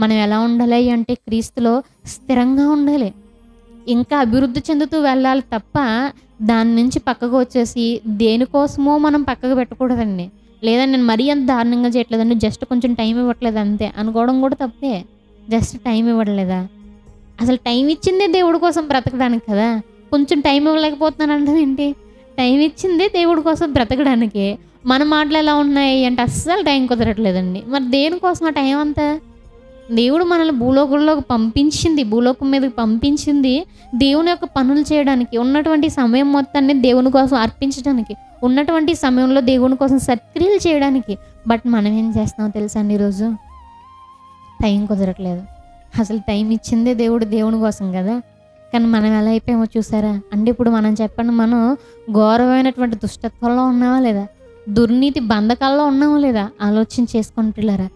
మనం ఎలా ఉండాలి అంటే క్రీస్తులో స్థిరంగా ఉండాలి. ఇంకా అభివృద్ధి చెందుతూ వెళ్ళాలి తప్ప దాని నుంచి పక్కకు వచ్చేసి దేనికోసమో మనం పక్కకు పెట్టకూడదండి. లేదా నేను మరీ అంత దారుణంగా చేయట్లేదండి, జస్ట్ కొంచెం టైం ఇవ్వట్లేదు అంతే అనుకోవడం కూడా తప్పే. జస్ట్ టైం ఇవ్వట్లేదా? అసలు టైం ఇచ్చిందే దేవుడి కోసం బ్రతకడానికి కదా. కొంచెం టైం ఇవ్వలేకపోతున్నాను అంటే ఏంటి? టైం ఇచ్చిందే దేవుడి కోసం బ్రతకడానికి. మన మాటలు ఎలా ఉన్నాయి అంటే అస్సలు టైం కుదరట్లేదండి. మరి దేనికోసం ఆ టైం అంతా? దేవుడు మనల్ని భూలోకంలోకి పంపించింది, భూలోకం మీదకి పంపించింది దేవుని యొక్క పనులు చేయడానికి, ఉన్నటువంటి సమయం మొత్తాన్ని దేవుని కోసం అర్పించడానికి, ఉన్నటువంటి సమయంలో దేవుని కోసం సత్క్రియలు చేయడానికి. బట్ మనం ఏం చేస్తున్నామో తెలుసా అండి, ఈరోజు టైం కుదరట్లేదు. అసలు టైం ఇచ్చిందే దేవుని కోసం కదా. కానీ మనం ఎలా అయిపోయామో చూసారా అంటే, ఇప్పుడు మనం చెప్పండి, మనం ఘోరమైనటువంటి దుష్టత్వంలో ఉన్నామా లేదా? దుర్నీతి బంధకాల్లో ఉన్నామా లేదా? ఆలోచన చేసుకొని పిల్లరా,